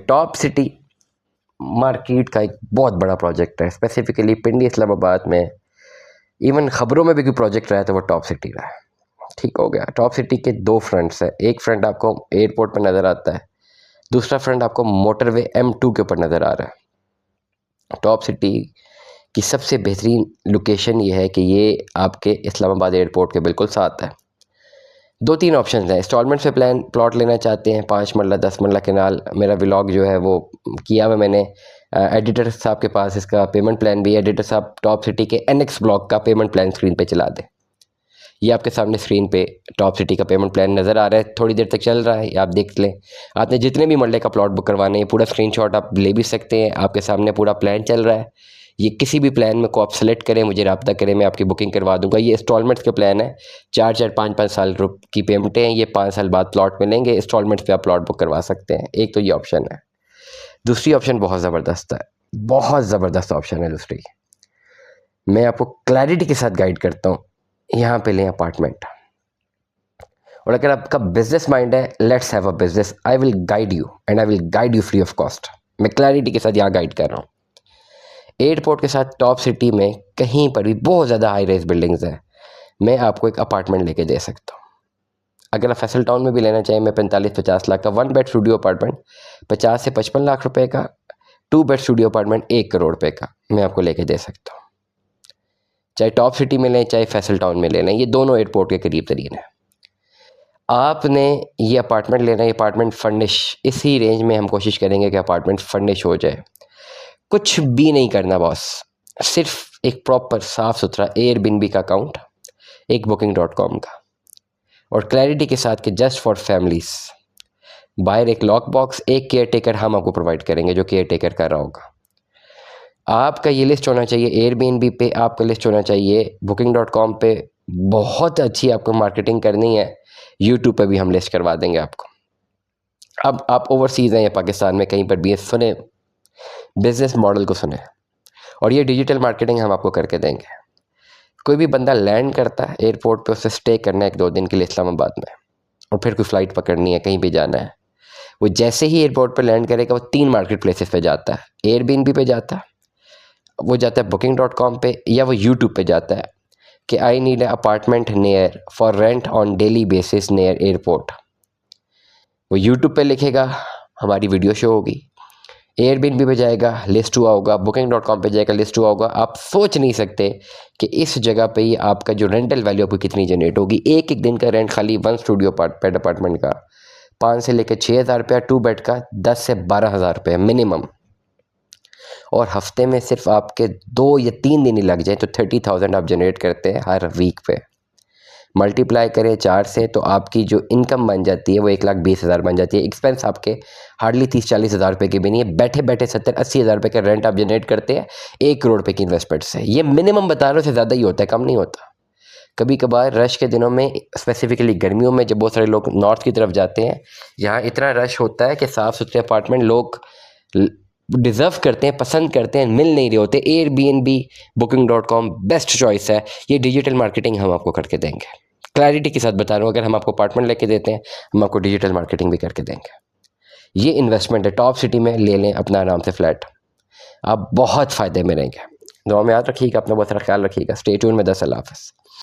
Top city market का एक बहुत बड़ा प्रोजेक्ट है, स्पेसिफिकली पिंडी इस्लामाबाद में। इवन ख़बरों में भी कोई प्रोजेक्ट रहा है तो वो टॉप सिटी रहा है। ठीक हो गया। टॉप सिटी के दो फ्रंट्स हैं, एक फ्रंट आपको एयरपोर्ट पर नज़र आता है, दूसरा फ्रंट आपको मोटरवे M2 के ऊपर नज़र आ रहा है। टॉप सिटी की सबसे बेहतरीन लोकेशन ये है कि ये आपके इस्लामाबाद एयरपोर्ट के बिल्कुल साथ है। 2-3 ऑप्शन हैं। इंस्टॉलमेंट से प्लॉट लेना चाहते हैं, 5 मरला 10 मरला केनाल। मेरा व्लॉग जो है वो किया हुआ मैंने, एडिटर साहब के पास इसका पेमेंट प्लान भी है। एडिटर साहब टॉप सिटी के NX ब्लॉक का पेमेंट प्लान स्क्रीन पे चला दें। ये आपके सामने स्क्रीन पे टॉप सिटी का पेमेंट प्लान नज़र आ रहा है, थोड़ी देर तक चल रहा है, आप देख लें। आपने जितने भी मरले का प्लॉट बुक करवाने हैं, पूरा स्क्रीनशॉट आप ले भी सकते हैं। आपके सामने पूरा प्लान चल रहा है। ये किसी भी प्लान में को आप सेलेक्ट करें, मुझे रब्ता करें, मैं आपकी बुकिंग करवा दूंगा। ये इंस्टॉलमेंट्स के प्लान है, 4-4 5-5 साल की पेमेंटें हैं। ये 5 साल बाद प्लॉट मिलेंगे। इंस्टॉलमेंट्स पे आप प्लॉट बुक करवा सकते हैं। एक तो ये ऑप्शन है। दूसरी ऑप्शन बहुत ज़बरदस्त है, बहुत ज़बरदस्त ऑप्शन है दूसरी। मैं आपको क्लैरिटी के साथ गाइड करता हूँ। यहाँ पे लें अपार्टमेंट, और अगर आपका बिजनेस माइंड है, let's have a business, I will guide you and I will guide you free of cost. मैं क्लैरिटी के साथ यहाँ गाइड कर रहा हूँ। एयरपोर्ट के साथ टॉप सिटी में कहीं पर भी बहुत ज़्यादा हाई राइज बिल्डिंग्स हैं। मैं आपको एक अपार्टमेंट लेके दे सकता हूँ। अगर आप फैसल टाउन में भी लेना चाहें, मैं 45-50 लाख का 1 बेड स्टूडियो अपार्टमेंट 50 से 55 लाख रुपए का, 2 बेड स्टूडियो अपार्टमेंट 1 करोड़ रुपए का मैं आपको लेके दे सकता हूँ। चाहे टॉप सिटी में लें, चाहे फैसल टाउन में ले लें, ये दोनों एयरपोर्ट के करीब तरीन है। आपने ये अपार्टमेंट लेना है, अपार्टमेंट फर्निश, इसी रेंज में हम कोशिश करेंगे कि अपार्टमेंट फर्निश हो जाए। कुछ भी नहीं करना बॉस, सिर्फ एक प्रॉपर साफ़ सुथरा एयरबिनबी का अकाउंट, एक booking.com का, और क्लैरिटी के साथ कि जस्ट फॉर फैमिलीज। बाहर एक लॉक बॉक्स, एक केयर टेकर हम आपको प्रोवाइड करेंगे जो केयर टेकर कर रहा होगा। आपका ये लिस्ट होना चाहिए एयरबीएनबी पे, आपका लिस्ट होना चाहिए booking.com पे। बहुत अच्छी आपको मार्केटिंग करनी है, यूट्यूब पे भी हम लिस्ट करवा देंगे आपको। अब आप ओवरसीज़ हैं या पाकिस्तान में कहीं पर भी सुने, बिजनेस मॉडल को सुने, और ये डिजिटल मार्केटिंग हम आपको करके देंगे। कोई भी बंदा लैंड करता है एयरपोर्ट पे, उसे स्टे करना है 1-2 दिन के लिए इस्लामाबाद में, और फिर कोई फ़्लाइट पकड़नी है, कहीं भी जाना है। वो जैसे ही एयरपोर्ट पे लैंड करेगा, वो 3 मार्केट प्लेसेस पे जाता है। एयरबीएनबी पे जाता है, वो जाता है booking.com पे, या वो यूट्यूब पे जाता है कि I need a apartment near for rent on daily basis near airport. वो यूट्यूब पे लिखेगा, हमारी वीडियो शो होगी। एयरबीएनबी पे जाएगा, लिस्ट हुआ होगा। booking.com पे जाएगा, लिस्ट हुआ होगा। आप सोच नहीं सकते कि इस जगह पे ही आपका जो रेंटल वैल्यू आपको कितनी जनरेट होगी। एक दिन का रेंट खाली 1 स्टूडियो बेड अपार्टमेंट का 5 से लेकर 6,000 रुपया, 2 बेड का 10 से 12,000 रुपये मिनिमम। और हफ्ते में सिर्फ आपके 2 या 3 दिन ही लग जाए तो 30,000 आप जनरेट करते हैं हर वीक पे। मल्टीप्लाई करें 4 से तो आपकी जो इनकम बन जाती है वो 1,20,000 बन जाती है। एक्सपेंस आपके हार्डली 30-40 हज़ार रुपये के भी नहीं है। बैठे बैठे 70-80 हज़ार रुपये का रेंट आप जनरेट करते हैं 1 करोड़ रुपये की इन्वेस्टमेंट से। ये मिनिमम बता रहे हो, से ज़्यादा ही होता है, कम नहीं होता। कभी कभार रश के दिनों में, स्पेसिफिकली गर्मियों में जब बहुत सारे लोग नॉर्थ की तरफ जाते हैं, यहाँ इतना रश होता है कि साफ़ सुथरे अपार्टमेंट लोग डिज़र्व करते हैं, पसंद करते हैं, मिल नहीं रहे होते। एयरबीएनबी, booking.com बेस्ट चॉइस है। ये डिजिटल मार्केटिंग हम आपको करके देंगे। क्लैरिटी के साथ बता रहा हूँ, अगर हम आपको अपार्टमेंट लेके देते हैं, हम आपको डिजिटल मार्केटिंग भी करके देंगे। ये इन्वेस्टमेंट है, टॉप सिटी में ले लें अपना आराम से फ्लैट, आप बहुत फ़ायदे में रहेंगे। दुआ में याद रखिएगा, अपना बहुत सारा ख्याल रखिएगा। स्टे ट्यून में 10 अल्लाह हाफ़िज़।